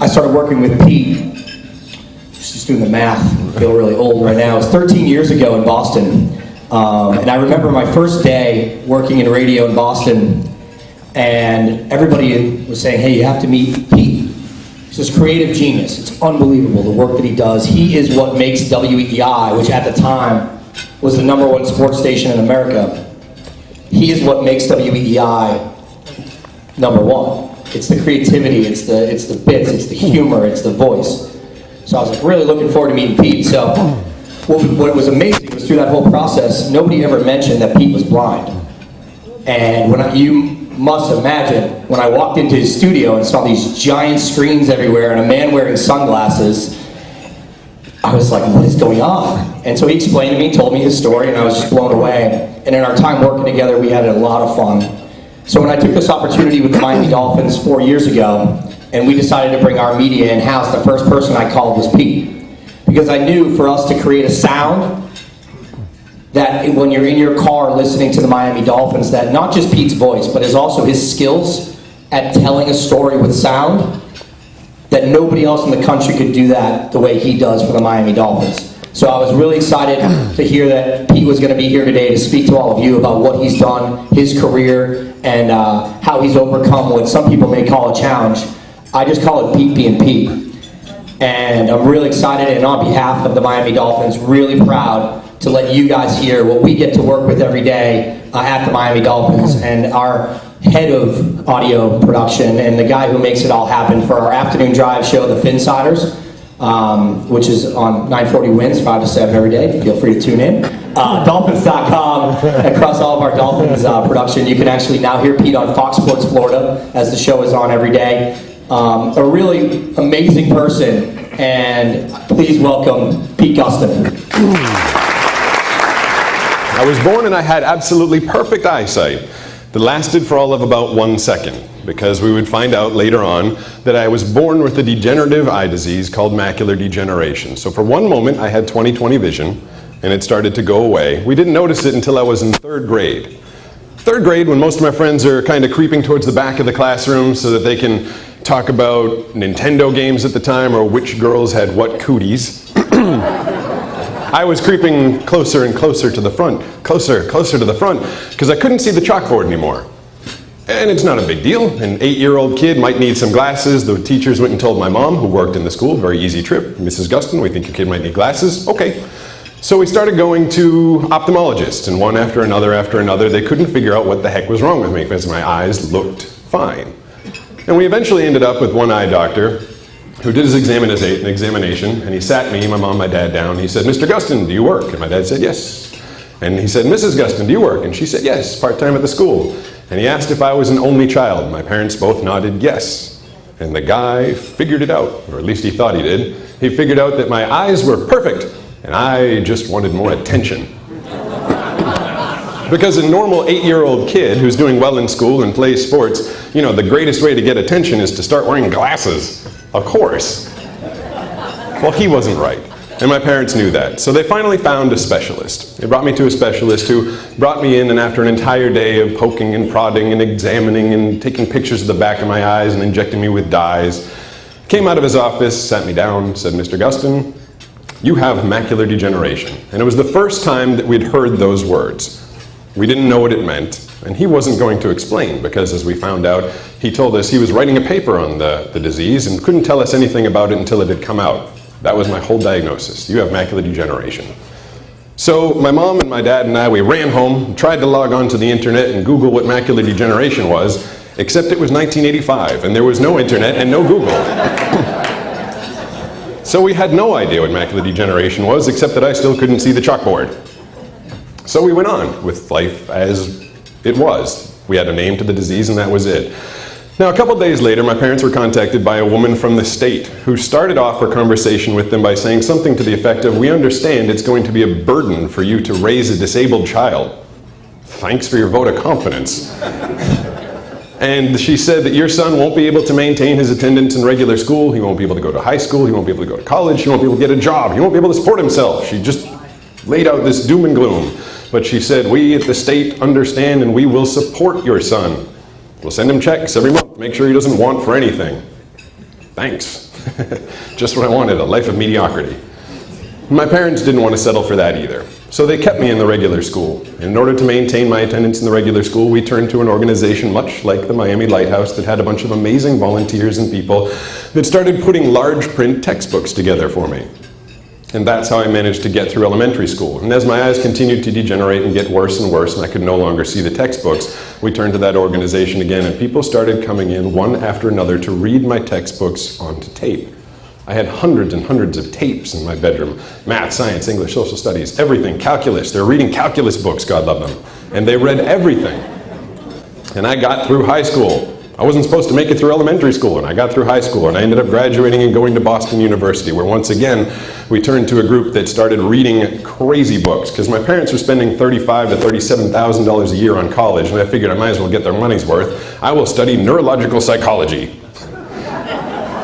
I started working with Pete. Just doing the math, I feel really old right now. It was 13 years ago in Boston. And I remember my first day working in radio in Boston, and everybody was saying, hey, you have to meet Pete. He's this creative genius. It's unbelievable, the work that he does. He is what makes WEEI, which at the time was the #1 sports station in America. He is what makes WEEI #1. It's the creativity, it's the bits, it's the humor, it's the voice. So I was like really looking forward to meeting Pete. So what was amazing was through that whole process, nobody ever mentioned that Pete was blind. And you must imagine when I walked into his studio and saw these giant screens everywhere and a man wearing sunglasses, I was like, what is going on? And so he explained to me, told me his story, and I was just blown away. And in our time working together, we had a lot of fun. So when I took this opportunity with the Miami Dolphins 4 years ago, and we decided to bring our media in-house, the first person I called was Pete. Because I knew for us to create a sound that when you're in your car listening to the Miami Dolphins, that not just Pete's voice, but is also his skills at telling a story with sound, that nobody else in the country could do that the way he does for the Miami Dolphins. So I was really excited to hear that Pete was going to be here today to speak to all of you about what he's done, his career, and how he's overcome what some people may call a challenge. I just call it Pete being Pete. And I'm really excited, and on behalf of the Miami Dolphins, really proud to let you guys hear what we get to work with every day at the Miami Dolphins, and our head of audio production and the guy who makes it all happen for our afternoon drive show, The Finsiders, which is on 940 Wins, 5 to 7 every day. Feel free to tune in. Dolphins.com, across all of our Dolphins production. You can actually now hear Pete on Fox Sports Florida as the show is on every day. A really amazing person, and please welcome Pete Gustin. I was born and I had absolutely perfect eyesight that lasted for all of about 1 second, because we would find out later on that I was born with a degenerative eye disease called macular degeneration. So for one moment I had 20/20 vision, and it started to go away. We didn't notice it until I was in 3rd grade. 3rd grade, when most of my friends are kind of creeping towards the back of the classroom so that they can talk about Nintendo games at the time or which girls had what cooties. I was creeping closer and closer to the front, closer to the front, because I couldn't see the chalkboard anymore. And it's not a big deal. An 8-year-old kid might need some glasses. The teachers went and told my mom, who worked in the school, very easy trip, Mrs. Gustin, we think your kid might need glasses. Okay. So we started going to ophthalmologists, and one after another, they couldn't figure out what the heck was wrong with me because my eyes looked fine. And we eventually ended up with one eye doctor who did his examination, and he sat me, my mom, my dad down. He said, Mr. Gustin, do you work? And my dad said, yes. And he said, Mrs. Gustin, do you work? And she said, yes, part-time at the school. And he asked if I was an only child. My parents both nodded yes. And the guy figured it out, or at least he thought he did. He figured out that my eyes were perfect, and I just wanted more attention. Because a normal 8-year-old kid who's doing well in school and plays sports, you know, the greatest way to get attention is to start wearing glasses. Of course. Well, he wasn't right. And my parents knew that. So they finally found a specialist. They brought me to a specialist who brought me in, and after an entire day of poking and prodding and examining and taking pictures of the back of my eyes and injecting me with dyes, came out of his office, sat me down, said, Mr. Gustin, you have macular degeneration. And it was the first time that we'd heard those words. We didn't know what it meant, and he wasn't going to explain, because as we found out, he told us he was writing a paper on the disease and couldn't tell us anything about it until it had come out. That was my whole diagnosis. You have macular degeneration. So my mom and my dad and I, we ran home, tried to log on to the internet and Google what macular degeneration was, except it was 1985, and there was no internet and no Google. So we had no idea what macular degeneration was, except that I still couldn't see the chalkboard. So we went on with life as it was. We had a name to the disease, and that was it. Now, a couple days later, my parents were contacted by a woman from the state who started off her conversation with them by saying something to the effect of, we understand it's going to be a burden for you to raise a disabled child. Thanks for your vote of confidence. And she said that your son won't be able to maintain his attendance in regular school. He won't be able to go to high school. He won't be able to go to college. He won't be able to get a job. He won't be able to support himself. She just laid out this doom and gloom. But she said, we at the state understand, and we will support your son. We'll send him checks every month, make sure he doesn't want for anything. Thanks. Just what I wanted, a life of mediocrity. My parents didn't want to settle for that either, so they kept me in the regular school. In order to maintain my attendance in the regular school, we turned to an organization much like the Miami Lighthouse that had a bunch of amazing volunteers and people that started putting large print textbooks together for me. And that's how I managed to get through elementary school. And as my eyes continued to degenerate and get worse and worse, and I could no longer see the textbooks, we turned to that organization again, and people started coming in one after another to read my textbooks onto tape. I had hundreds and hundreds of tapes in my bedroom. Math, science, English, social studies, everything, calculus. They're reading calculus books, God love them. And they read everything. And I got through high school. I wasn't supposed to make it through elementary school, and I got through high school, and I ended up graduating and going to Boston University, where once again, we turned to a group that started reading crazy books, because my parents were spending $35,000 to $37,000 a year on college, and I figured I might as well get their money's worth. I will study neurological psychology.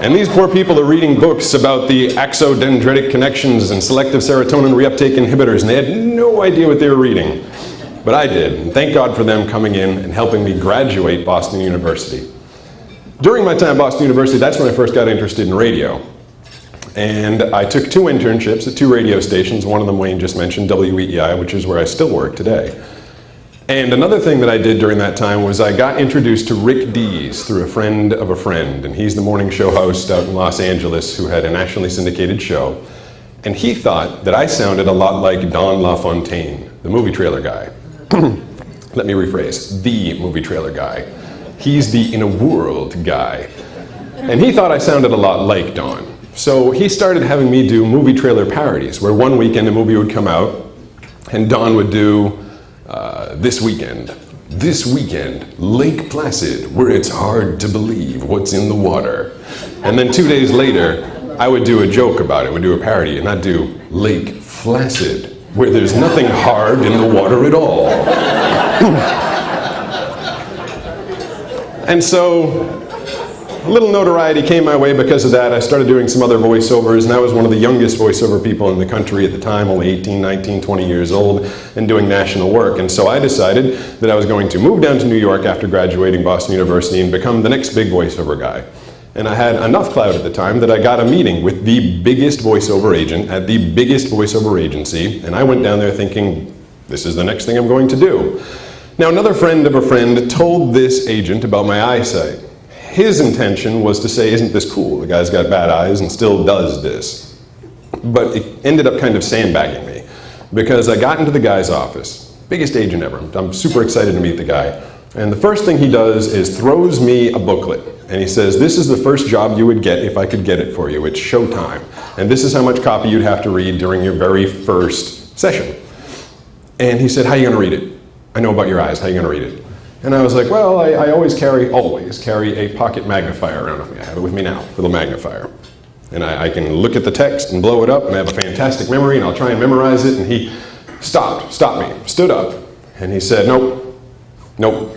And these poor people are reading books about the axodendritic connections and selective serotonin reuptake inhibitors, and they had no idea what they were reading. But I did, and thank God for them coming in and helping me graduate Boston University. During my time at Boston University, that's when I first got interested in radio. And I took 2 internships at 2 radio stations, one of them Wayne just mentioned, WEEI, which is where I still work today. And another thing that I did during that time was I got introduced to Rick Dees through a friend of a friend, and he's the morning show host out in Los Angeles who had a nationally syndicated show. And he thought that I sounded a lot like Don LaFontaine, the movie trailer guy. Let me rephrase, the movie trailer guy. He's the in a world guy. And he thought I sounded a lot like Don. So he started having me do movie trailer parodies, where one weekend a movie would come out, and Don would do this weekend, Lake Placid, where it's hard to believe what's in the water. And then 2 days later, I would do a joke about it, would do a parody, and I'd do Lake Flaccid, where there's nothing hard in the water at all. And so, a little notoriety came my way because of that. I started doing some other voiceovers, and I was one of the youngest voiceover people in the country at the time, only 18, 19, 20 years old, and doing national work. And so I decided that I was going to move down to New York after graduating Boston University and become the next big voiceover guy. And I had enough clout at the time that I got a meeting with the biggest voiceover agent at the biggest voiceover agency, and I went down there thinking, this is the next thing I'm going to do. Now, another friend of a friend told this agent about my eyesight. His intention was to say, isn't this cool? The guy's got bad eyes and still does this. But it ended up kind of sandbagging me, because I got into the guy's office, biggest agent ever. I'm super excited to meet the guy. And the first thing he does is throws me a booklet. And he says, this is the first job you would get if I could get it for you. It's showtime. And this is how much copy you'd have to read during your very first session. And he said, how are you going to read it? I know about your eyes. How are you going to read it? And I was like, well, I always carry a pocket magnifier around with me. I have it with me now, little magnifier. And I can look at the text and blow it up, and I have a fantastic memory, and I'll try and memorize it. And he stopped me, stood up, and he said, nope.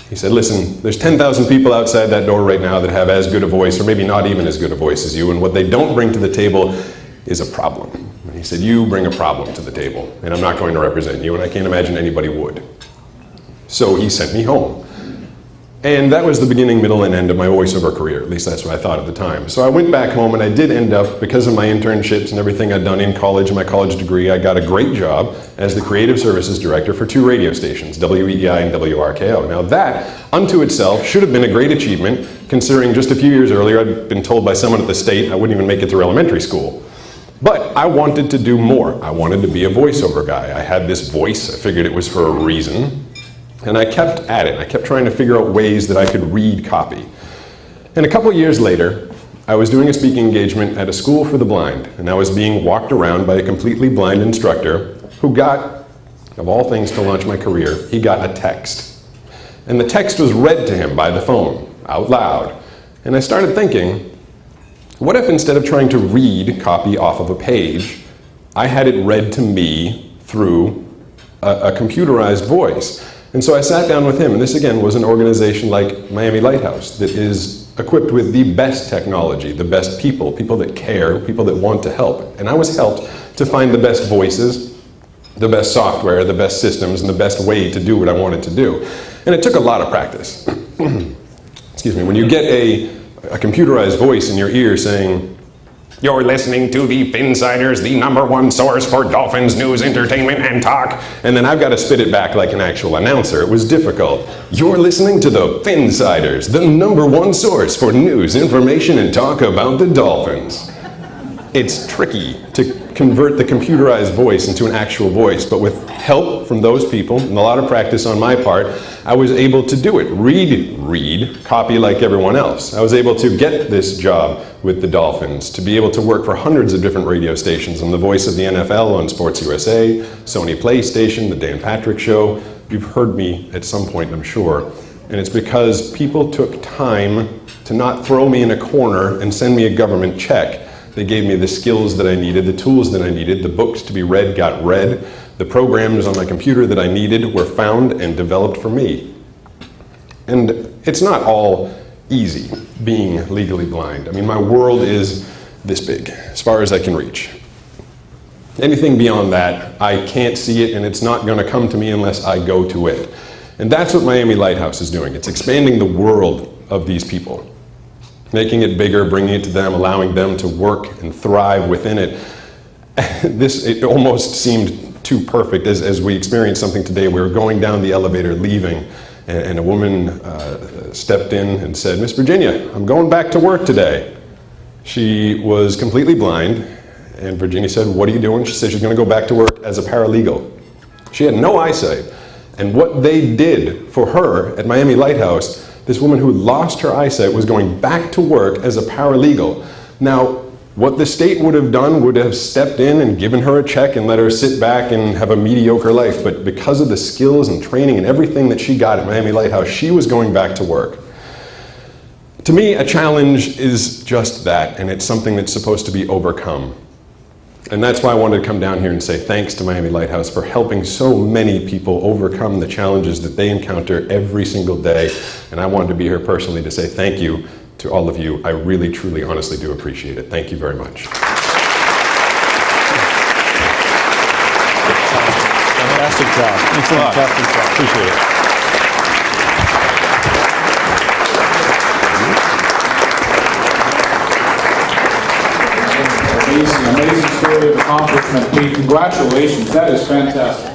He said, listen, there's 10,000 people outside that door right now that have as good a voice, or maybe not even as good a voice as you, and what they don't bring to the table is a problem. And he said, you bring a problem to the table, and I'm not going to represent you, and I can't imagine anybody would. So he sent me home. And that was the beginning, middle, and end of my voiceover career. At least that's what I thought at the time. So I went back home, and I did end up, because of my internships and everything I'd done in college and my college degree, I got a great job as the creative services director for 2 radio stations, WEEI and WRKO. Now that, unto itself, should have been a great achievement, considering just a few years earlier I'd been told by someone at the state I wouldn't even make it through elementary school. But I wanted to do more. I wanted to be a voiceover guy. I had this voice. I figured it was for a reason. And I kept at it. I kept trying to figure out ways that I could read copy. And a couple years later, I was doing a speaking engagement at a school for the blind, and I was being walked around by a completely blind instructor who got, of all things to launch my career, he got a text. And the text was read to him by the phone, out loud. And I started thinking, what if instead of trying to read copy off of a page, I had it read to me through a computerized voice? And so I sat down with him, and this again was an organization like Miami Lighthouse that is equipped with the best technology, the best people that care, people that want to help. And I was helped to find the best voices, the best software, the best systems, and the best way to do what I wanted to do. And it took a lot of practice. Excuse me. When you get a computerized voice in your ear saying, "You're listening to the Finsiders, the #1 source for Dolphins news, entertainment, and talk." And then I've got to spit it back like an actual announcer. It was difficult. "You're listening to the Finsiders, the #1 source for news, information, and talk about the Dolphins." It's tricky to convert the computerized voice into an actual voice, but with help from those people and a lot of practice on my part, I was able to do it. Read, copy like everyone else. I was able to get this job with the Dolphins, to be able to work for hundreds of different radio stations. I'm the voice of the NFL on Sports USA, Sony PlayStation, The Dan Patrick Show. You've heard me at some point, I'm sure. And it's because people took time to not throw me in a corner and send me a government check. They gave me the skills that I needed, the tools that I needed, the books to be read got read, the programs on my computer that I needed were found and developed for me. And it's not all easy being legally blind. I mean, my world is this big, as far as I can reach. Anything beyond that, I can't see it, and it's not going to come to me unless I go to it. And that's what Miami Lighthouse is doing. It's expanding the world of these people, making it bigger, bringing it to them, allowing them to work and thrive within it. It almost seemed too perfect as we experienced something today. We were going down the elevator, leaving, and a woman stepped in and said, "Miss Virginia, I'm going back to work today." She was completely blind, and Virginia said, "What are you doing?" She said she's going to go back to work as a paralegal. She had no eyesight, and what they did for her at Miami Lighthouse, this woman who lost her eyesight was going back to work as a paralegal. Now, what the state would have done would have stepped in and given her a check and let her sit back and have a mediocre life. But because of the skills and training and everything that she got at Miami Lighthouse, she was going back to work. To me, a challenge is just that, and it's something that's supposed to be overcome. And that's why I wanted to come down here and say thanks to Miami Lighthouse for helping so many people overcome the challenges that they encounter every single day. And I wanted to be here personally to say thank you to all of you. I really, truly, honestly do appreciate it. Thank you very much. Fantastic job. Fantastic job. Appreciate it. Amazing story of accomplishment, Pete. Congratulations. That is fantastic.